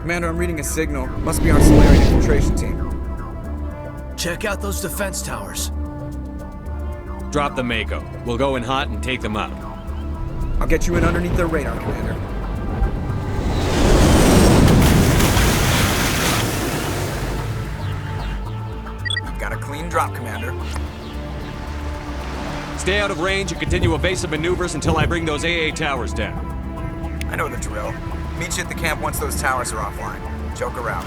Commander, I'm reading a signal. Must be our Solarian infiltration team. Check out those defense towers. Drop the Mako. We'll go in hot and take them out. I'll get you in underneath their radar, Commander. Got a clean drop, Commander. Stay out of range and continue evasive maneuvers until I bring those AA towers down. I know the drill. Meet you at the camp once those towers are offline. Joke around.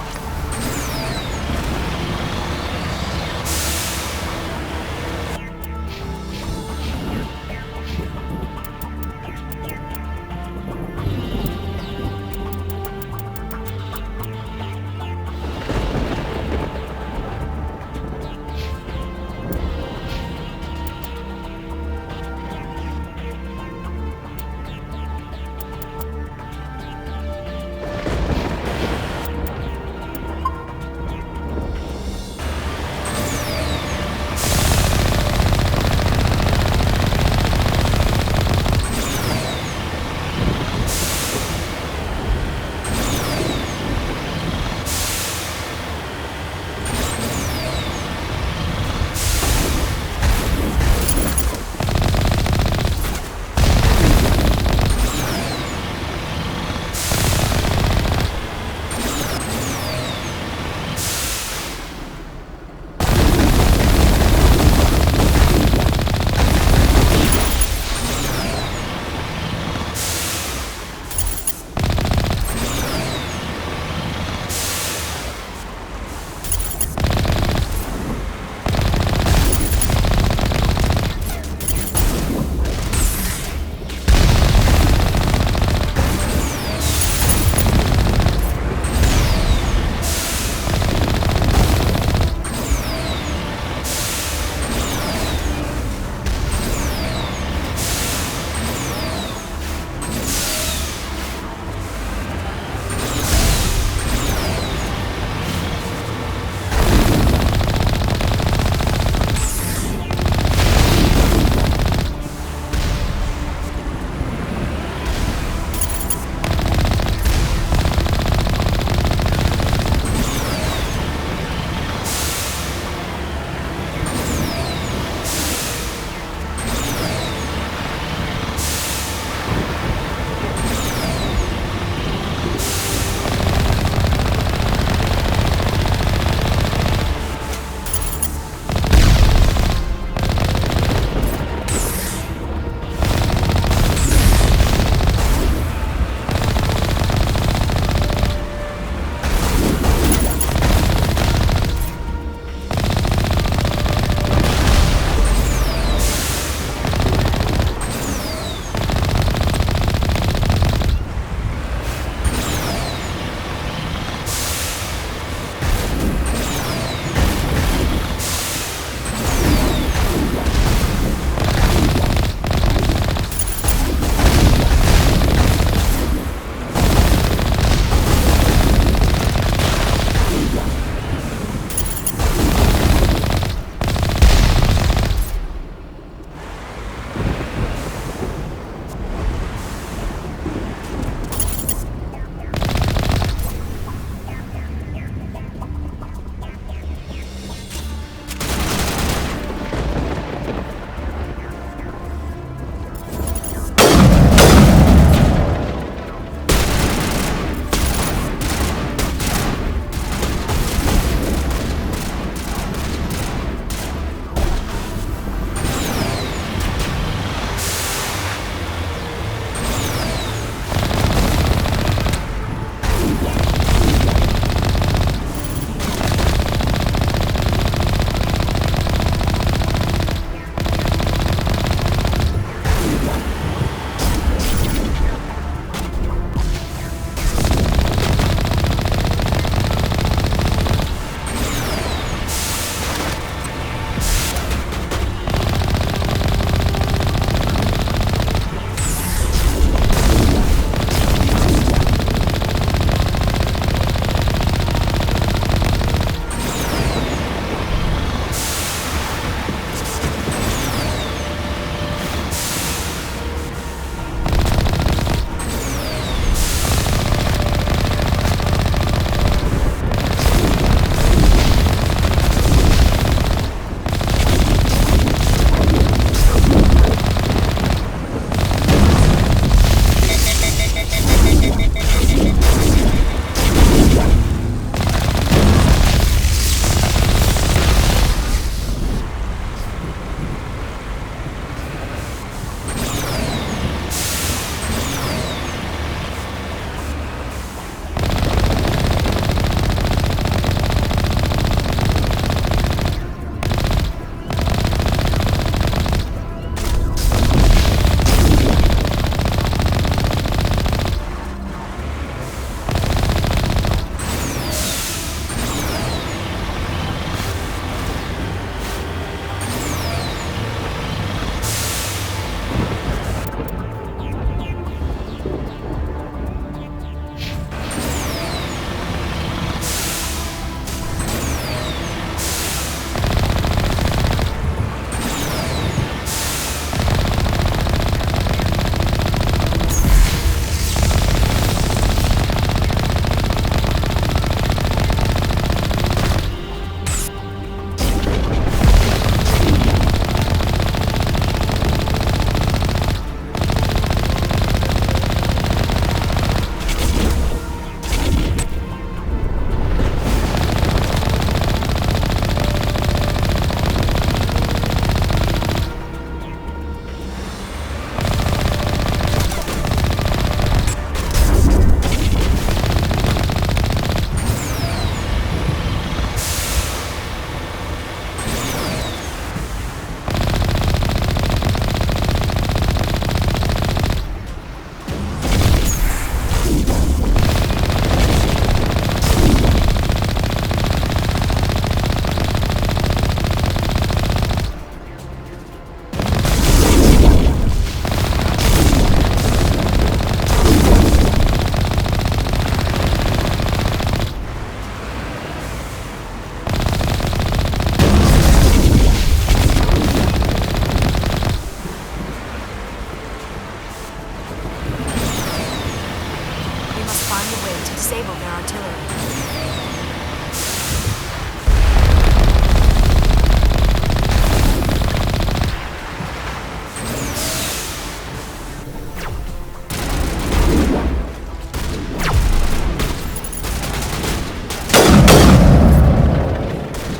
find a way to disable their artillery.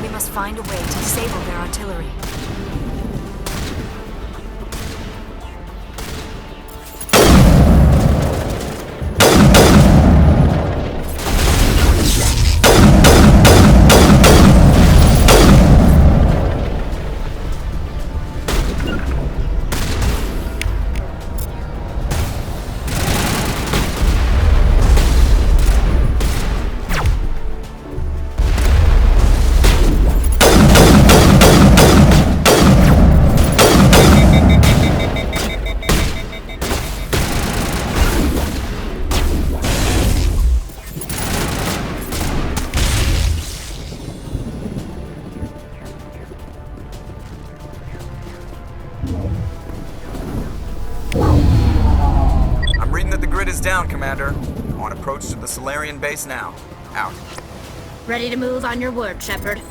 We must find a way to disable their artillery. I'm reading that the grid is down, Commander. On approach to the Solarian base now. Out. Ready to move on your word, Shepard.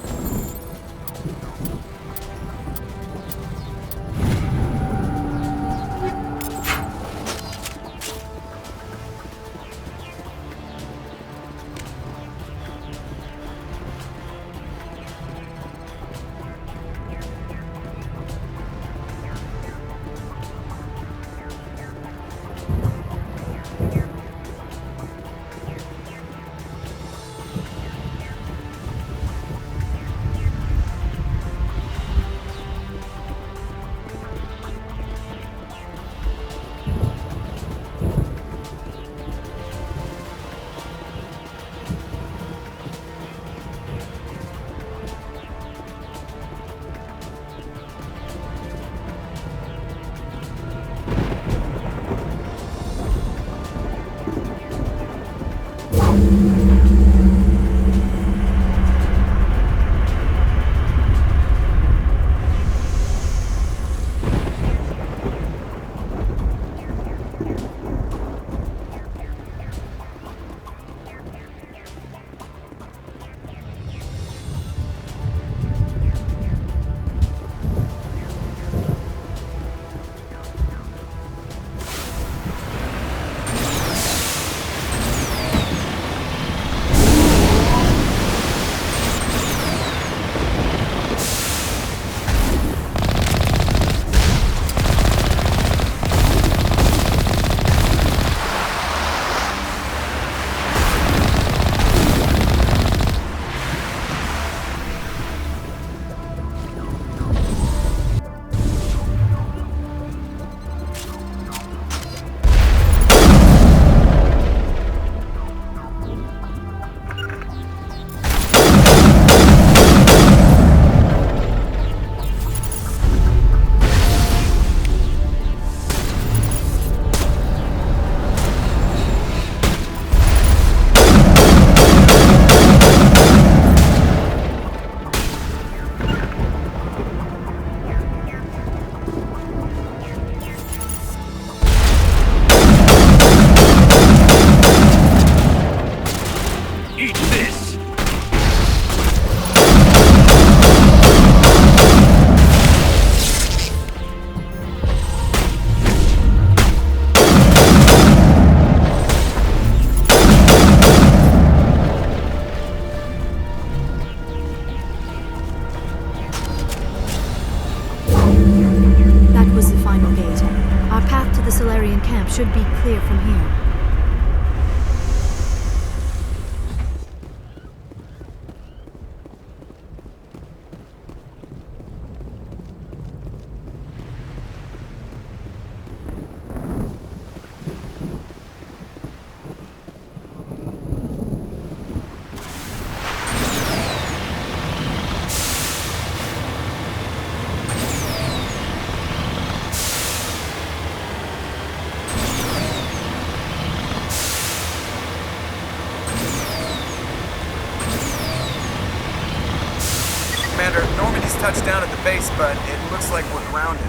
Solarian camp should be clear from here. Commander, Normandy's touched down at the base, but it looks like we're grounded.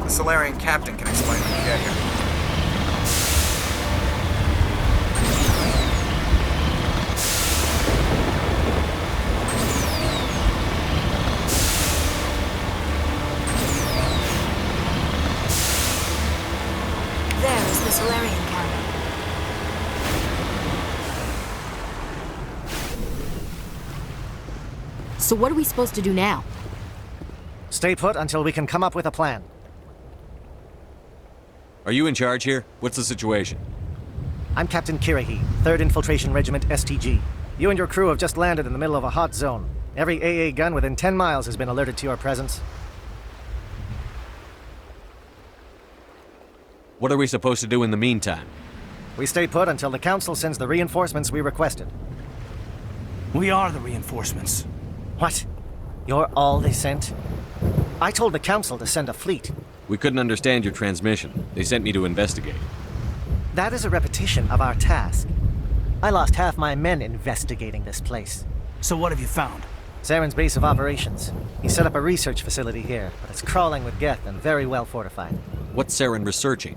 The Solarian captain can explain when we get here. So what are we supposed to do now? Stay put until we can come up with a plan. Are you in charge here? What's the situation? I'm Captain Kirahi, 3rd Infiltration Regiment STG. You and your crew have just landed in the middle of a hot zone. Every AA gun within 10 miles has been alerted to your presence. What are we supposed to do in the meantime? We stay put until the Council sends the reinforcements we requested. We are the reinforcements. What? You're all they sent? I told the Council to send a fleet. We couldn't understand your transmission. They sent me to investigate. That is a repetition of our task. I lost half my men investigating this place. So what have you found? Saren's base of operations. He set up a research facility here, but it's crawling with Geth and very well fortified. What's Saren researching?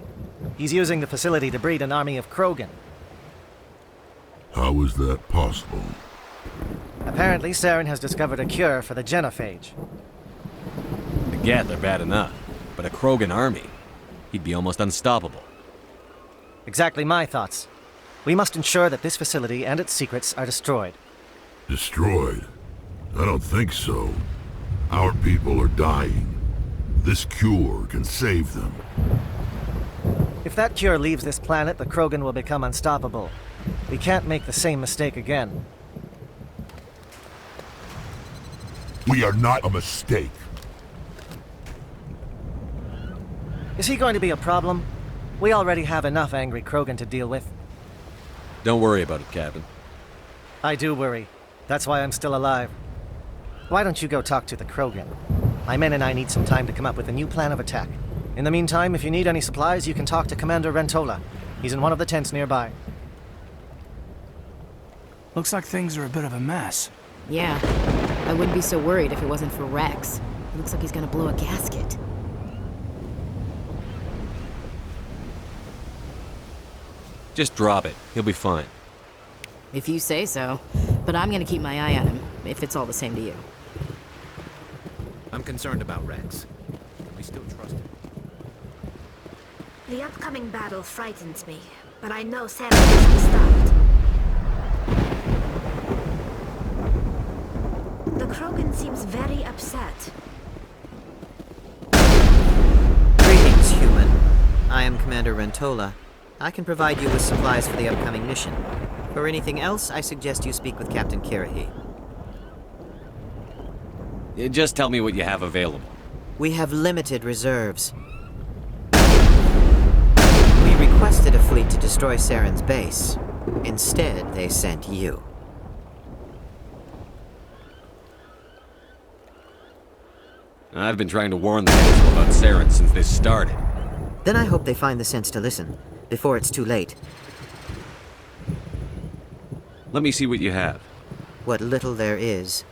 He's using the facility to breed an army of Krogan. How is that possible? Apparently, Saren has discovered a cure for the genophage. The Geth are bad enough, but a Krogan army? He'd be almost unstoppable. Exactly my thoughts. We must ensure that this facility and its secrets are destroyed. Destroyed? I don't think so. Our people are dying. This cure can save them. If that cure leaves this planet, the Krogan will become unstoppable. We can't make the same mistake again. We are not a mistake. Is he going to be a problem? We already have enough angry Krogan to deal with. Don't worry about it, Captain. I do worry. That's why I'm still alive. Why don't you go talk to the Krogan? My men and I need some time to come up with a new plan of attack. In the meantime, if you need any supplies, you can talk to Commander Rentola. He's in one of the tents nearby. Looks like things are a bit of a mess. Yeah, I wouldn't be so worried if it wasn't for Rex. It looks like he's gonna blow a gasket. Just drop it. He'll be fine. If you say so. But I'm gonna keep my eye on him, if it's all the same to you. I'm concerned about Rex. Can we still trust him? The upcoming battle frightens me, but I know Saren must be stopped. The Krogan seems very upset. Greetings, human. I am Commander Rentola. I can provide you with supplies for the upcoming mission. For anything else, I suggest you speak with Captain Kirahi. Just tell me what you have available. We have limited reserves. We requested a fleet to destroy Saren's base. Instead, they sent you. I've been trying to warn the Council about Saren since this started. Then I hope they find the sense to listen, before it's too late. Let me see what you have. What little there is.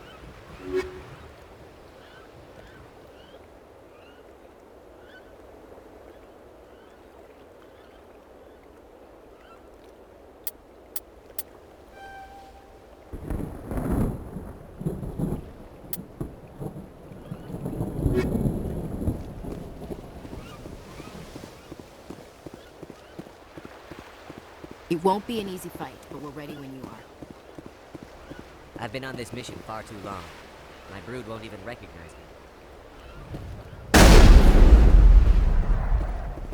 It won't be an easy fight, but we're ready when you are. I've been on this mission far too long. My brood won't even recognize me.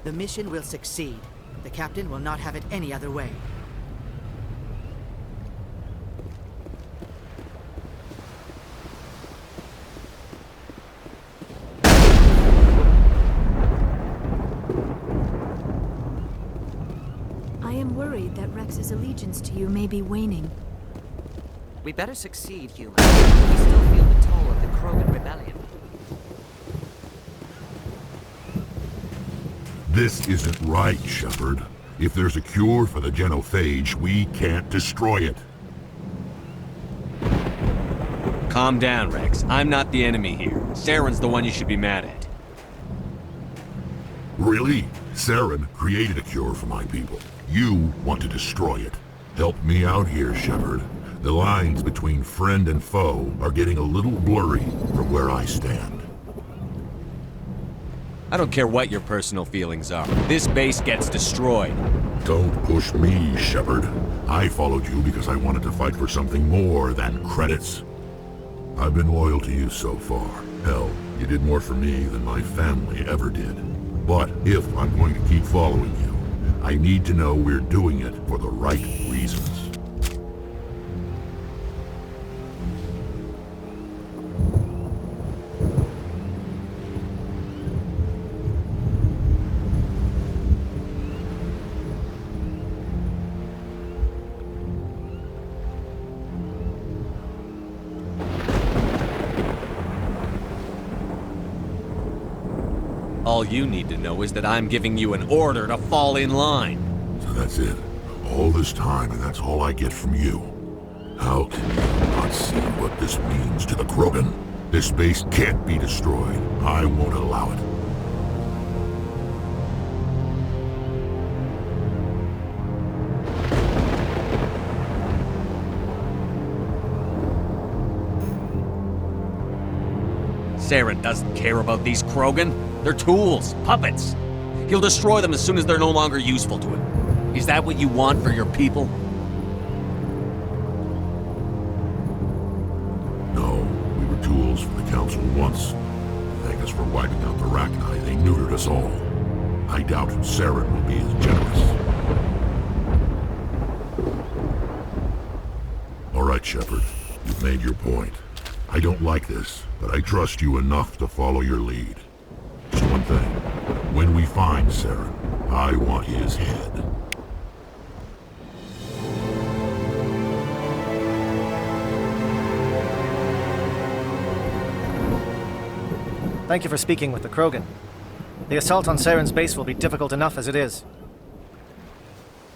The mission will succeed. The captain will not have it any other way. I am worried that Rex's allegiance to you may be waning. We better succeed, human. We still feel the toll of the Krogan rebellion. This isn't right, Shepard. If there's a cure for the genophage, we can't destroy it. Calm down, Rex. I'm not the enemy here. Saren's the one you should be mad at. Really? Saren created a cure for my people. You want to destroy it. Help me out here, Shepard. The lines between friend and foe are getting a little blurry from where I stand. I don't care what your personal feelings are. This base gets destroyed. Don't push me, Shepard. I followed you because I wanted to fight for something more than credits. I've been loyal to you so far. Hell, you did more for me than my family ever did. But if I'm going to keep following you, I need to know we're doing it for the right reasons. All you need to know is that I'm giving you an order to fall in line. So that's it. All this time, and that's all I get from you. How can you not see what this means to the Krogan? This base can't be destroyed. I won't allow it. Saren doesn't care about these Krogan. They're tools, puppets. He'll destroy them as soon as they're no longer useful to him. Is that what you want for your people? No, we were tools for the Council once. Thank us for wiping out the Rachni. They neutered us all. I doubt Saren will be as generous. All right, Shepard. You've made your point. I don't like this, but I trust you enough to follow your lead. Just one thing. When we find Saren, I want his head. Thank you for speaking with the Krogan. The assault on Saren's base will be difficult enough as it is.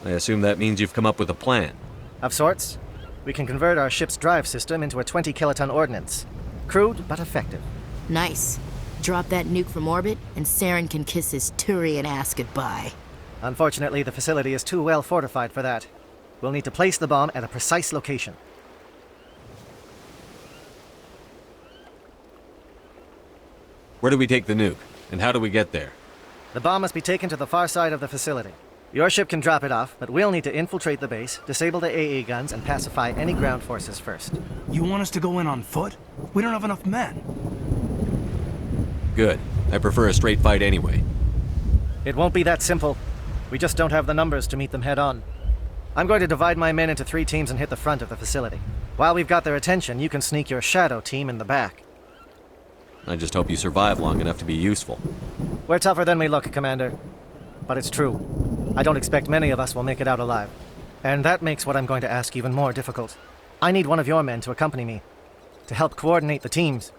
I assume that means you've come up with a plan. Of sorts. We can convert our ship's drive system into a 20-kiloton ordnance. Crude, but effective. Nice. Drop that nuke from orbit, and Saren can kiss his Turian ass goodbye. Unfortunately, the facility is too well fortified for that. We'll need to place the bomb at a precise location. Where do we take the nuke? And how do we get there? The bomb must be taken to the far side of the facility. Your ship can drop it off, but we'll need to infiltrate the base, disable the AA guns, and pacify any ground forces first. You want us to go in on foot? We don't have enough men. Good. I prefer a straight fight anyway. It won't be that simple. We just don't have the numbers to meet them head-on. I'm going to divide my men into 3 teams and hit the front of the facility. While we've got their attention, you can sneak your shadow team in the back. I just hope you survive long enough to be useful. We're tougher than we look, Commander. But it's true. I don't expect many of us will make it out alive. And that makes what I'm going to ask even more difficult. I need one of your men to accompany me, to help coordinate the teams.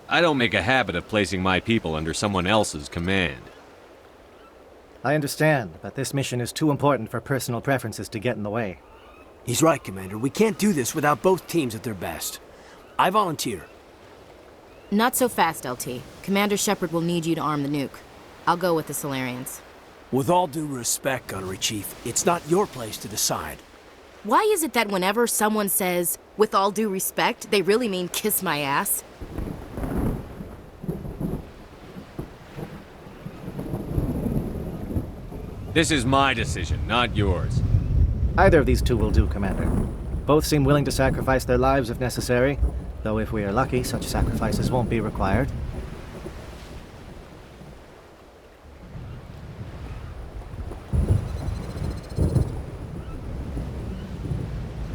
I don't make a habit of placing my people under someone else's command. I understand, but this mission is too important for personal preferences to get in the way. He's right, Commander. We can't do this without both teams at their best. I volunteer. Not so fast, LT. Commander Shepard will need you to arm the nuke. I'll go with the Solarians. With all due respect, Gunnery Chief, it's not your place to decide. Why is it that whenever someone says, with all due respect, they really mean kiss my ass? This is my decision, not yours. Either of these two will do, Commander. Both seem willing to sacrifice their lives if necessary, though if we are lucky, such sacrifices won't be required.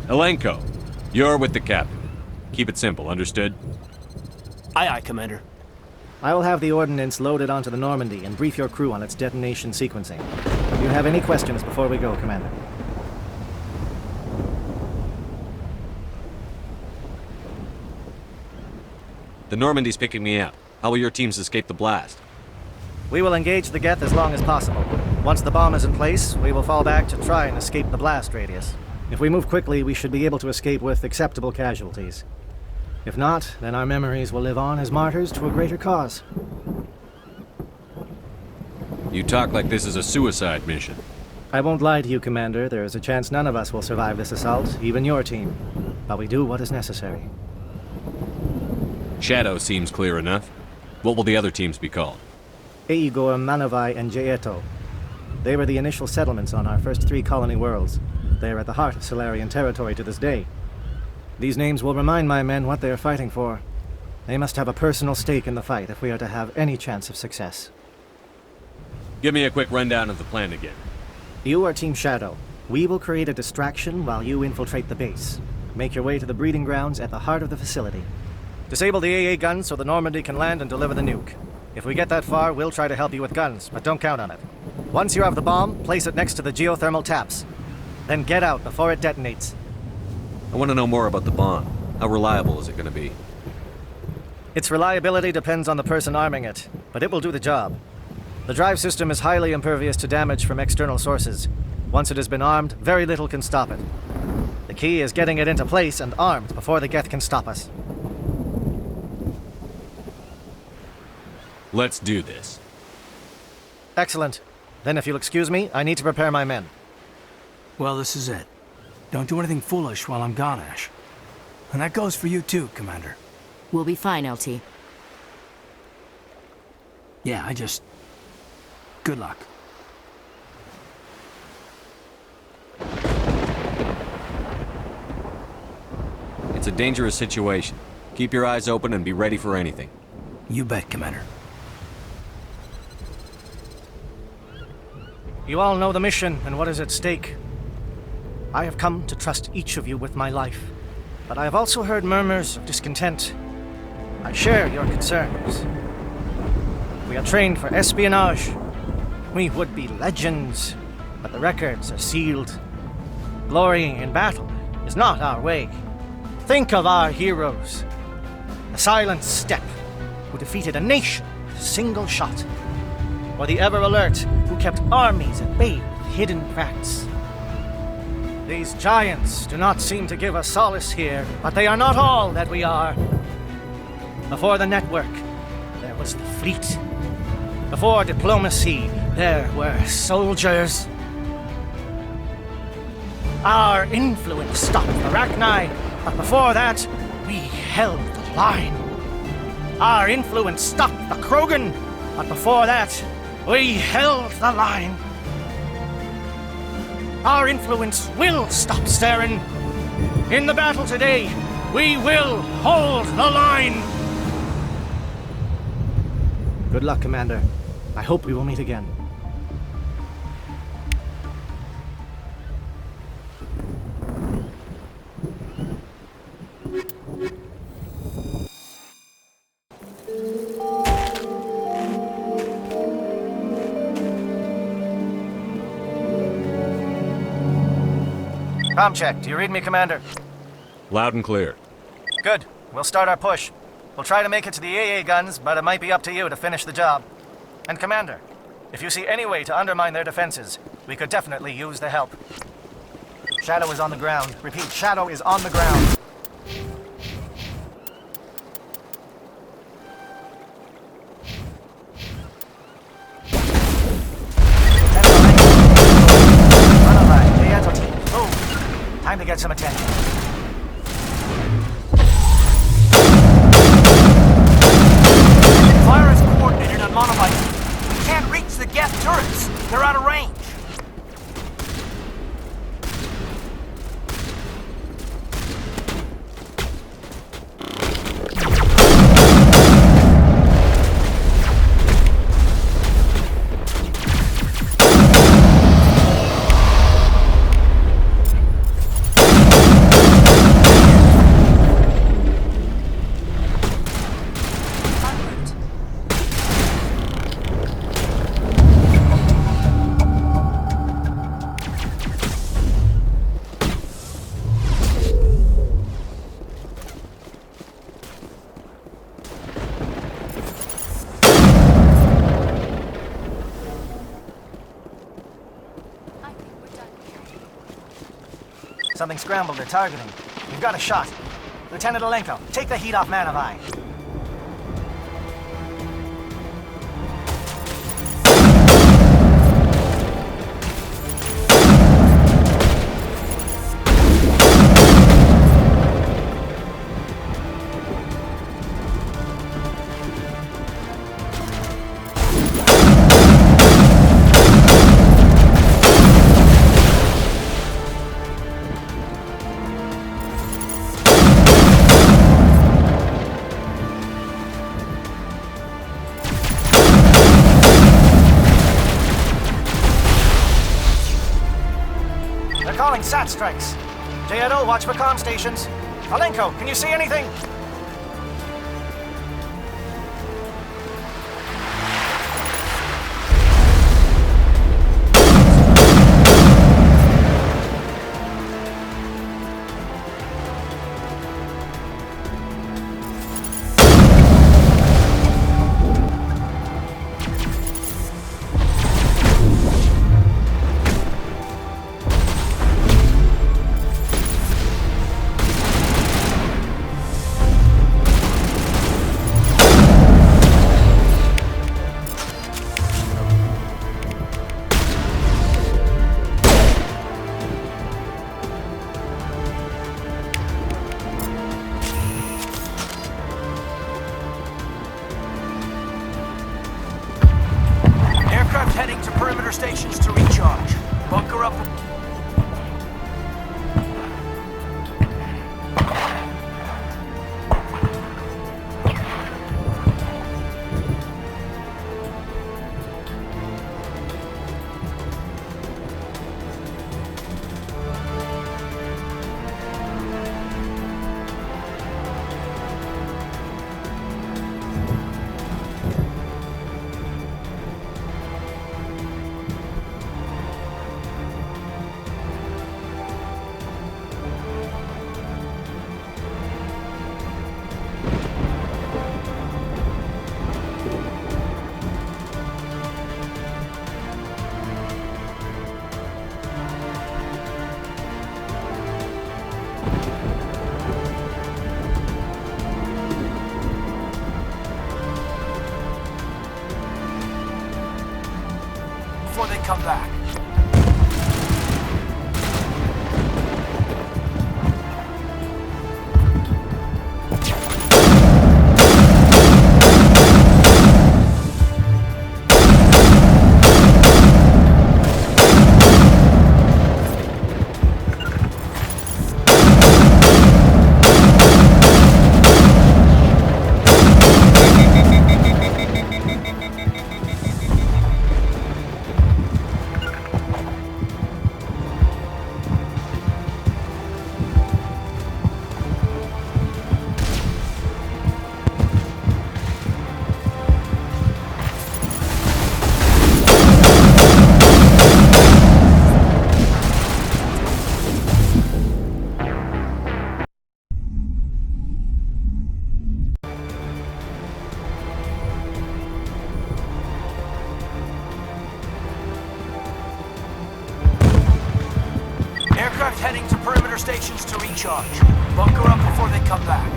Elenko, you're with the captain. Keep it simple, understood? Aye, aye, Commander. I will have the ordnance loaded onto the Normandy and brief your crew on its detonation sequencing. Do you have any questions before we go, Commander? The Normandy's picking me up. How will your teams escape the blast? We will engage the Geth as long as possible. Once the bomb is in place, we will fall back to try and escape the blast radius. If we move quickly, we should be able to escape with acceptable casualties. If not, then our memories will live on as martyrs to a greater cause. You talk like this is a suicide mission. I won't lie to you, Commander. There is a chance none of us will survive this assault, even your team. But we do what is necessary. Shadow seems clear enough. What will the other teams be called? Eigor, Manavai, and Jaeto. They were the initial settlements on our first 3 colony worlds. They are at the heart of Solarian territory to this day. These names will remind my men what they are fighting for. They must have a personal stake in the fight if we are to have any chance of success. Give me a quick rundown of the plan again. You are Team Shadow. We will create a distraction while you infiltrate the base. Make your way to the breeding grounds at the heart of the facility. Disable the AA guns so the Normandy can land and deliver the nuke. If we get that far, we'll try to help you with guns, but don't count on it. Once you have the bomb, place it next to the geothermal taps. Then get out before it detonates. I want to know more about the bomb. How reliable is it going to be? Its reliability depends on the person arming it, but it will do the job. The drive system is highly impervious to damage from external sources. Once it has been armed, very little can stop it. The key is getting it into place and armed before the Geth can stop us. Let's do this. Excellent. Then if you'll excuse me, I need to prepare my men. Well, this is it. Don't do anything foolish while I'm gone, Ash. And that goes for you too, Commander. We'll be fine, LT. Yeah, good luck. It's a dangerous situation. Keep your eyes open and be ready for anything. You bet, Commander. You all know the mission and what is at stake. I have come to trust each of you with my life, but I have also heard murmurs of discontent. I share your concerns. We are trained for espionage. We would be legends, but the records are sealed. Glory in battle is not our way. Think of our heroes. The Silent Step, who defeated a nation with a single shot. Or the Ever Alert, who kept armies at bay with hidden cracks. These giants do not seem to give us solace here, but they are not all that we are. Before the network, there was the fleet. Before diplomacy, there were soldiers. Our influence stopped the Rachni, but before that, we held the line. Our influence stopped the Krogan, but before that, we held the line. Our influence will stop Saren. In the battle today, we will hold the line. Good luck, Commander. I hope we will meet again. Comm check. Do you read me, Commander? Loud and clear. Good. We'll start our push. We'll try to make it to the AA guns, but it might be up to you to finish the job. And Commander, if you see any way to undermine their defenses, we could definitely use the help. Shadow is on the ground. Repeat, Shadow is on the ground. Time to get some attention. Fire is coordinated on Monolith. We can't reach the Geth turrets. They're out of range. Something scrambled their targeting. We've got a shot. Lieutenant Alenko, take the heat off Manavai. SAT strikes. JNO, watch for comm stations. Alenko, can you see anything? Heading to perimeter stations to recharge. Bunker up. Before they come back. Aircraft heading to perimeter stations to recharge. Bunker up before they come back.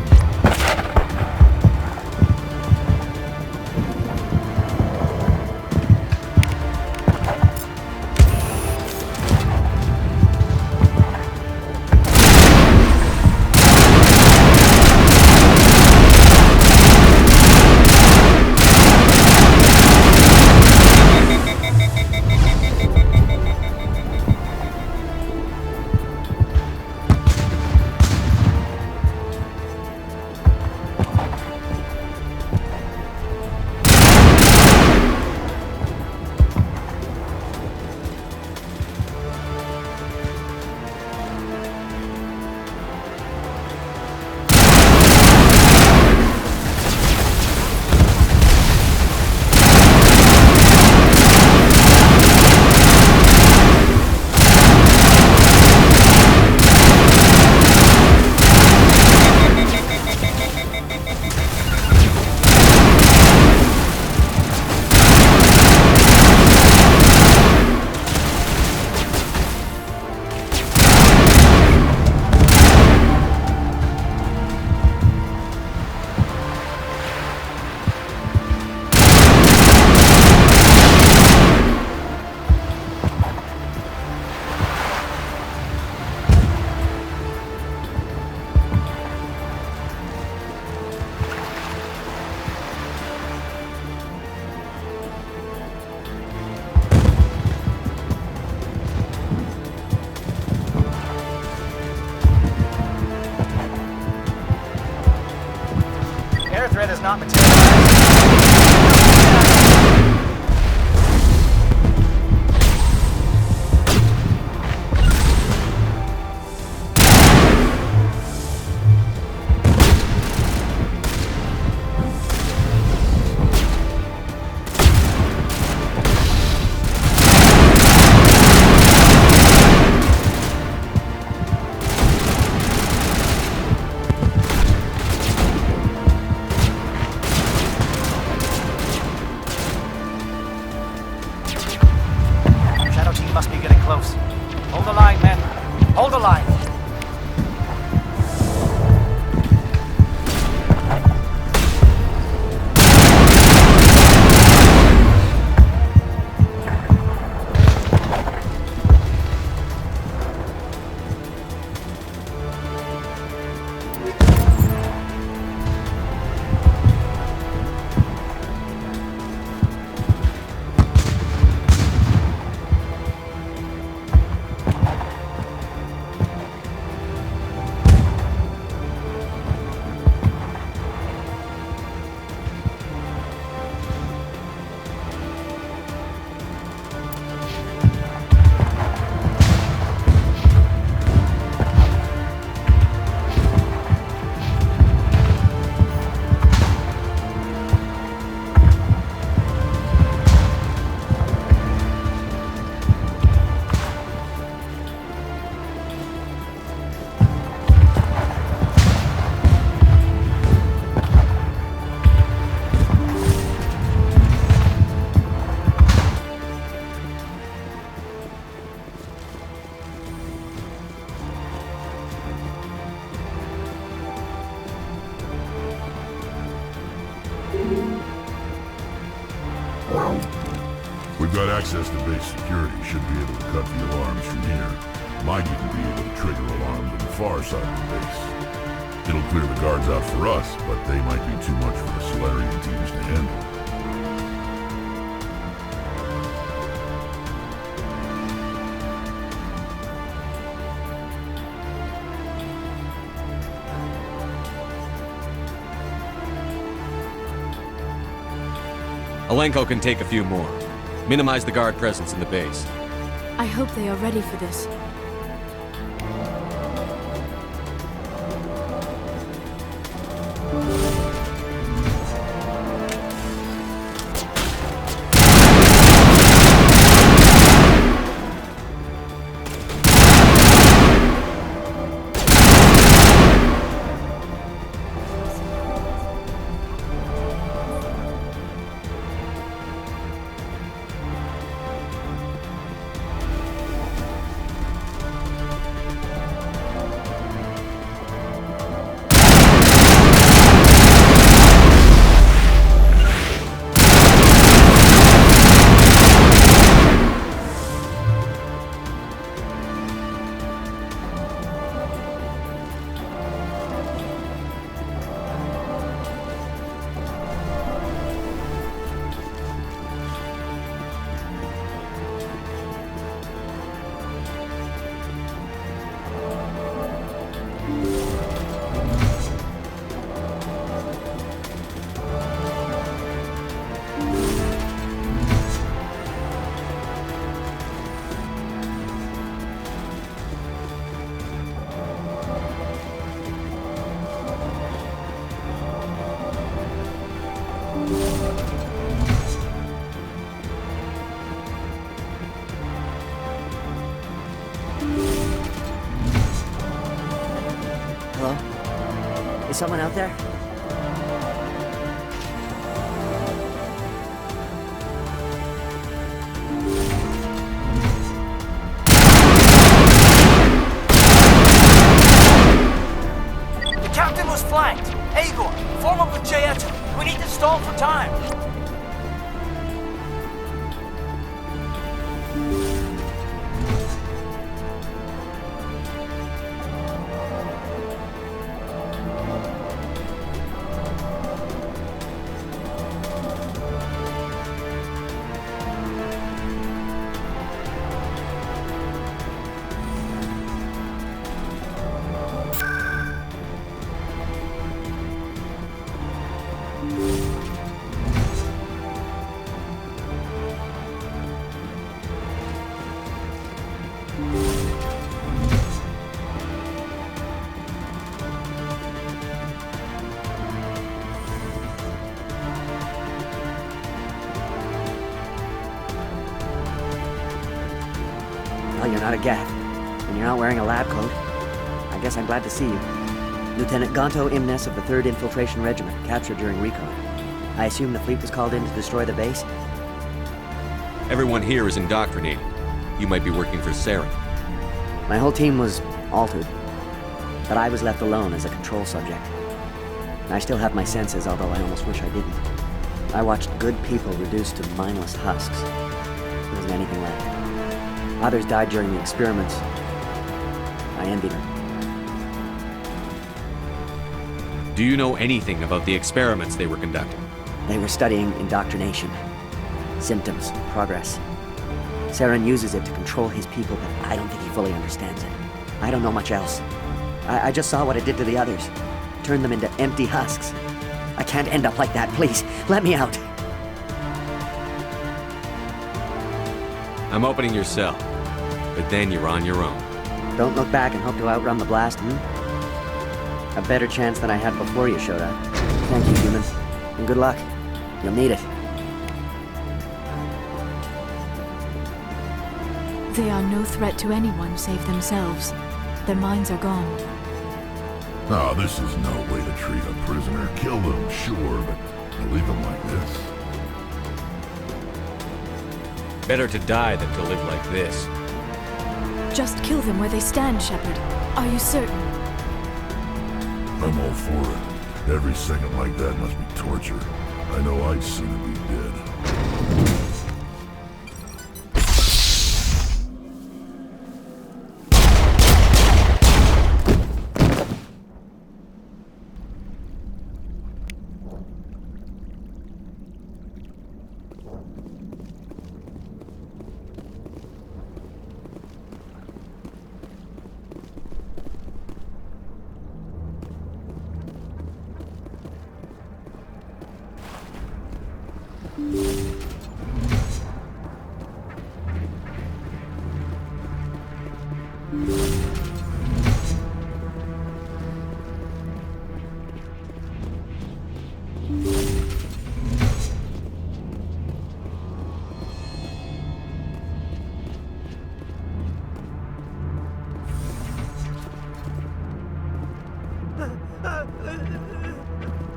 Air threat is not materialized. We've got access to base security. Should be able to cut the alarms from here. Might even be able to trigger alarms on the far side of the base. It'll clear the guards out for us, but they might be too much for the Solarian teams to handle. Alenko can take a few more. Minimize the guard presence in the base. I hope they are ready for this. Hello? Is someone out there? The captain was flanked. Igor, form up with Jayeta. We need to stall for time. Well, you're not a Geth, and you're not wearing a lab coat. I guess I'm glad to see you. Lieutenant Gonto Imnes of the 3rd Infiltration Regiment, captured during recon. I assume the fleet was called in to destroy the base? Everyone here is indoctrinated. You might be working for Saren. My whole team was altered, but I was left alone as a control subject. I still have my senses, although I almost wish I didn't. I watched good people reduced to mindless husks. There wasn't anything left. Others died during the experiments. I envied them. Do you know anything about the experiments they were conducting? They were studying indoctrination. Symptoms, progress. Saren uses it to control his people, but I don't think he fully understands it. I don't know much else. I just saw what it did to the others. Turned them into empty husks. I can't end up like that, please. Let me out. I'm opening your cell, but then you're on your own. Don't look back and hope to outrun the blast, A better chance than I had before you showed up. Thank you, human. And good luck. You'll need it. They are no threat to anyone save themselves. Their minds are gone. Oh, this is no way to treat a prisoner. Kill them, sure, but leave them like this. Better to die than to live like this. Just kill them where they stand, Shepard. Are you certain? I'm all for it. Every second like that must be torture. I know I'd sooner be dead.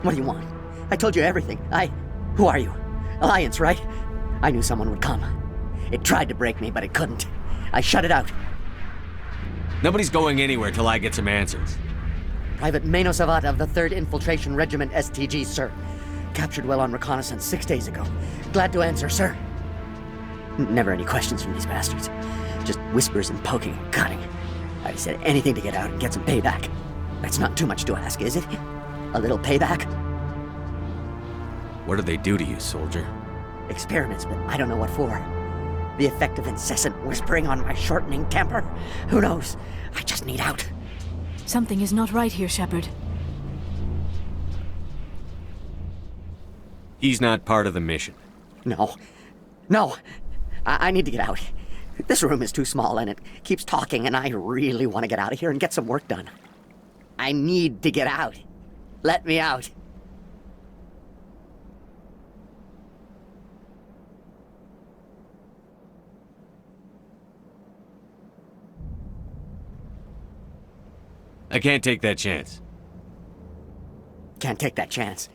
What do you want? I told you everything. Who are you? Alliance, right? I knew someone would come. It tried to break me, but it couldn't. I shut it out. Nobody's going anywhere till I get some answers. Private Mano Savat of the 3rd Infiltration Regiment STG, sir. Captured well on reconnaissance 6 days ago. Glad to answer, sir. Never any questions from these bastards. Just whispers and poking and cutting. I said anything to get out and get some payback. That's not too much to ask, is it? A little payback? What did they do to you, soldier? Experiments, but I don't know what for. The effect of incessant whispering on my shortening temper? Who knows? I just need out. Something is not right here, Shepard. He's not part of the mission. No. No! I need to get out. This room is too small and it keeps talking, and I really want to get out of here and get some work done. I need to get out. Let me out. I can't take that chance. Can't take that chance.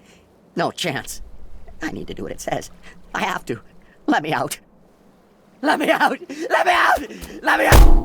No chance. I need to do what it says. I have to. Let me out. Let me out! Let me out! Let me out!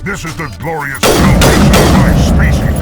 This is the glorious salvation of my species!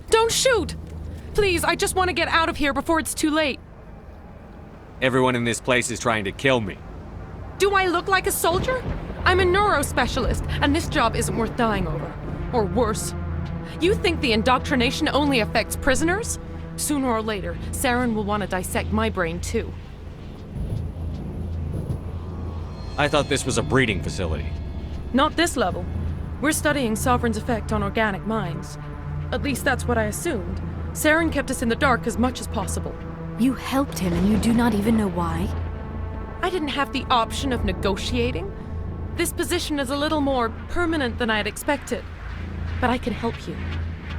Don't shoot! Please, I just want to get out of here before it's too late. Everyone in this place is trying to kill me. Do I look like a soldier? I'm a neurospecialist, and this job isn't worth dying over. Or worse. You think the indoctrination only affects prisoners? Sooner or later, Saren will want to dissect my brain too. I thought this was a breeding facility. Not this level. We're studying Sovereign's effect on organic minds. At least that's what I assumed. Saren kept us in the dark as much as possible. You helped him and you do not even know why? I didn't have the option of negotiating. This position is a little more permanent than I had expected. But I can help you.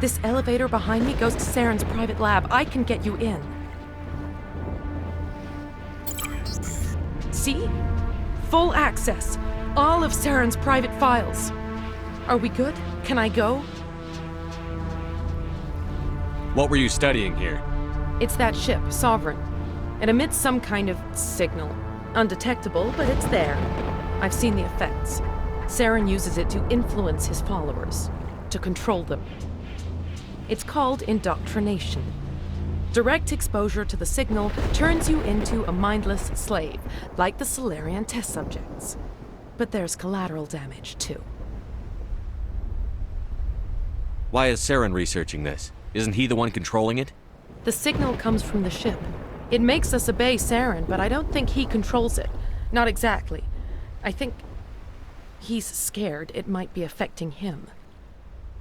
This elevator behind me goes to Saren's private lab. I can get you in. See? Full access. All of Saren's private files. Are we good? Can I go? What were you studying here? It's that ship, Sovereign. It emits some kind of signal. Undetectable, but it's there. I've seen the effects. Saren uses it to influence his followers, to control them. It's called indoctrination. Direct exposure to the signal turns you into a mindless slave, like the Solarian test subjects. But there's collateral damage, too. Why is Saren researching this? Isn't he the one controlling it? The signal comes from the ship. It makes us obey Saren, but I don't think he controls it. Not exactly. I think he's scared it might be affecting him.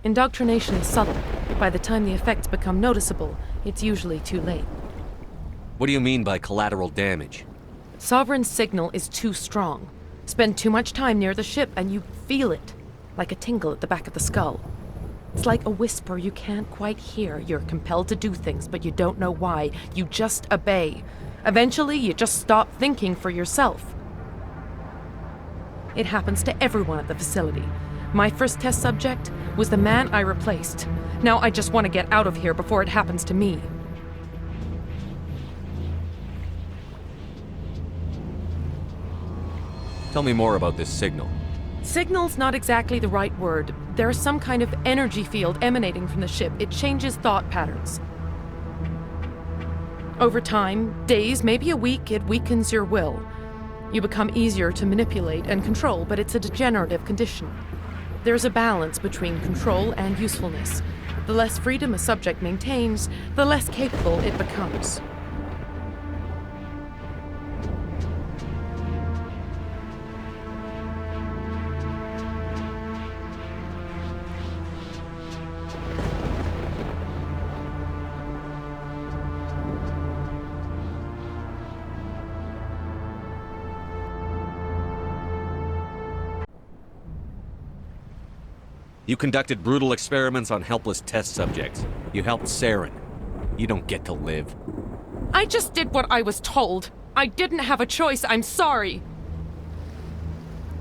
Indoctrination is subtle. By the time the effects become noticeable, it's usually too late. What do you mean by collateral damage? Sovereign's signal is too strong. Spend too much time near the ship and you feel it, like a tingle at the back of the skull. It's like a whisper you can't quite hear. You're compelled to do things, but you don't know why. You just obey. Eventually, you just stop thinking for yourself. It happens to everyone at the facility. My first test subject was the man I replaced. Now I just want to get out of here before it happens to me. Tell me more about this signal. Signal's not exactly the right word. There's some kind of energy field emanating from the ship. It changes thought patterns. Over time, days, maybe a week, it weakens your will. You become easier to manipulate and control, but it's a degenerative condition. There's a balance between control and usefulness. The less freedom a subject maintains, the less capable it becomes. You conducted brutal experiments on helpless test subjects. You helped Saren. You don't get to live. I just did what I was told. I didn't have a choice. I'm sorry.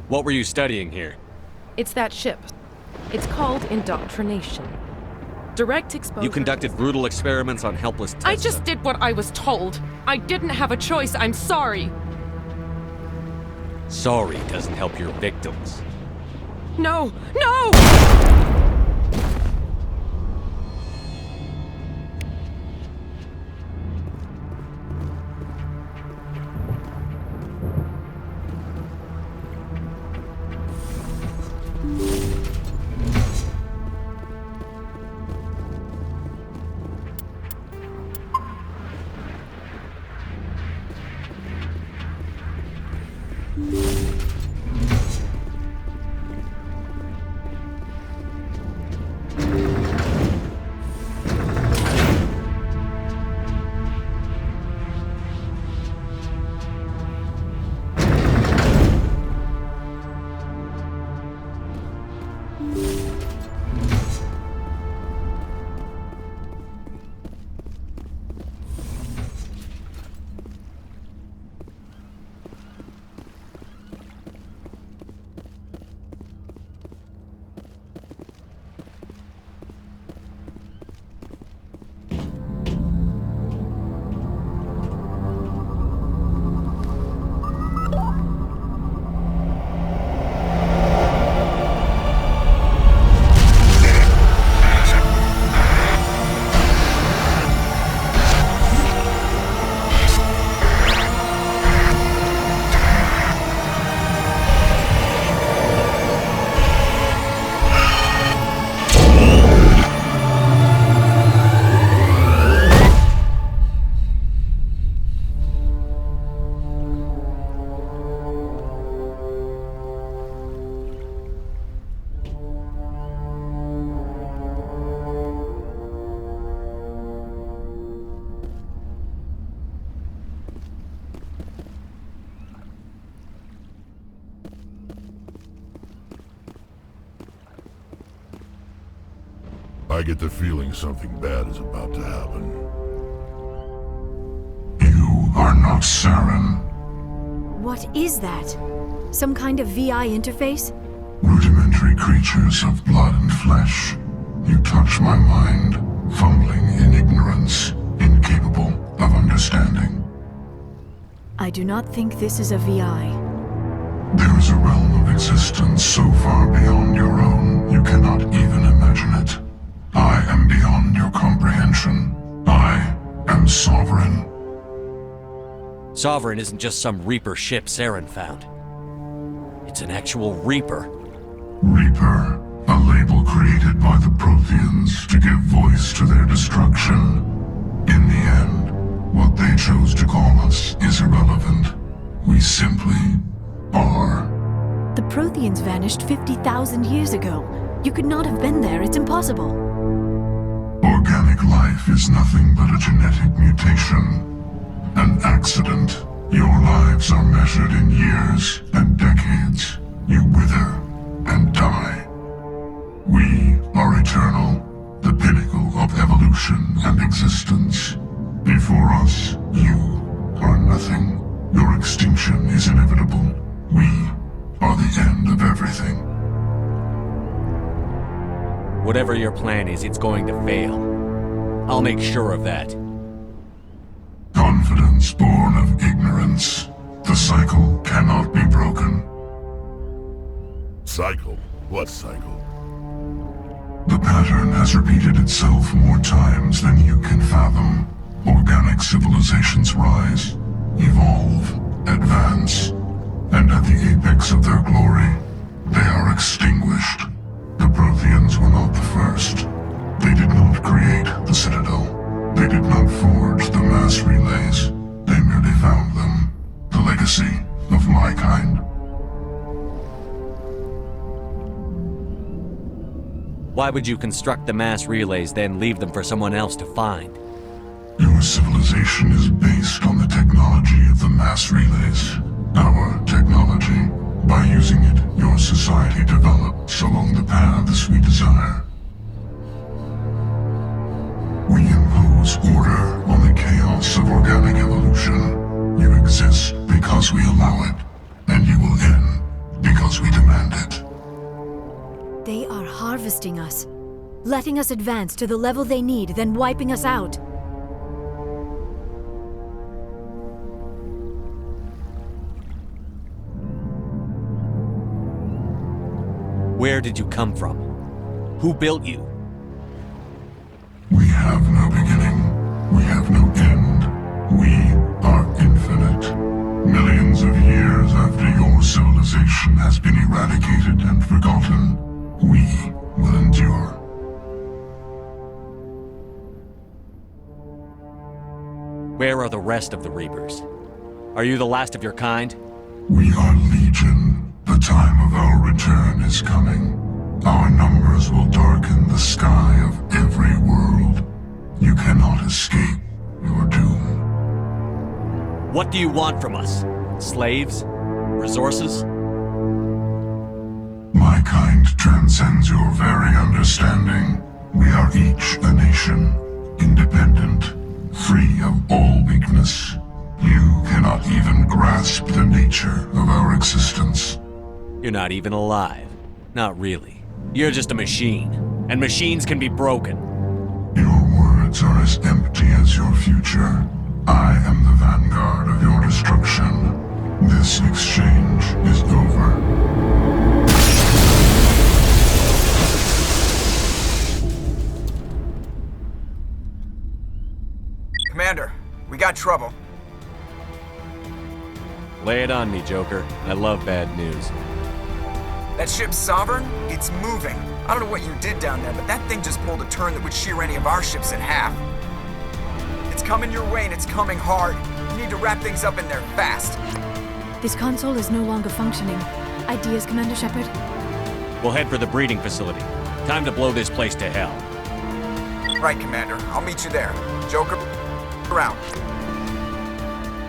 What were you studying here? It's that ship. It's called indoctrination. Direct exposure. You conducted brutal experiments on helpless test I just did what I was told. I didn't have a choice. I'm sorry. Sorry doesn't help your victims. No! No! I get the feeling something bad is about to happen. You are not Saren. What is that? Some kind of VI interface? Rudimentary creatures of blood and flesh. You touch my mind, fumbling in ignorance, incapable of understanding. I do not think this is a VI. There is a realm of existence so far beyond your own, you cannot even imagine it. I am beyond your comprehension. I am Sovereign. Sovereign isn't just some Reaper ship Saren found. It's an actual Reaper. Reaper, a label created by the Protheans to give voice to their destruction. In the end, what they chose to call us is irrelevant. We simply are. The Protheans vanished 50,000 years ago. You could not have been there. It's impossible. Organic life is nothing but a genetic mutation. An accident. Your lives are measured in years and decades. You wither and die. We are eternal, the pinnacle of evolution and existence. Before us, you are nothing. Your extinction is inevitable. We are the end of everything. Whatever your plan is, it's going to fail. I'll make sure of that. Confidence born of ignorance. The cycle cannot be broken. Cycle? What cycle? The pattern has repeated itself more times than you can fathom. Organic civilizations rise, evolve, advance, and at the apex of their glory, they are extinguished. The Protheans were not the first. They did not create the Citadel. They did not forge the mass relays. They merely found them. The legacy of my kind. Why would you construct the mass relays, then leave them for someone else to find? Your civilization is based on the technology of the mass relays. Our technology. By using it, your society develops along the paths we desire. We impose order on the chaos of organic evolution. You exist because we allow it, and you will end because we demand it. They are harvesting us, letting us advance to the level they need, then wiping us out. Where did you come from? Who built you? We have no beginning. We have no end. We are infinite. Millions of years after your civilization has been eradicated and forgotten, we will endure. Where are the rest of the Reapers? Are you the last of your kind? We are Legion. The time of our return is coming. Our numbers will darken the sky of every world. You cannot escape your doom. What do you want from us? Slaves? Resources? My kind transcends your very understanding. We are each a nation, independent, free of all weakness. You cannot even grasp the nature of our existence. You're not even alive. Not really. You're just a machine. And machines can be broken. Your words are as empty as your future. I am the vanguard of your destruction. This exchange is over. Commander, we got trouble. Lay it on me, Joker. I love bad news. That ship's Sovereign? It's moving. I don't know what you did down there, but that thing just pulled a turn that would shear any of our ships in half. It's coming your way and it's coming hard. You need to wrap things up in there fast. This console is no longer functioning. Ideas, Commander Shepard? We'll head for the breeding facility. Time to blow this place to hell. Right, Commander. I'll meet you there. Joker, around.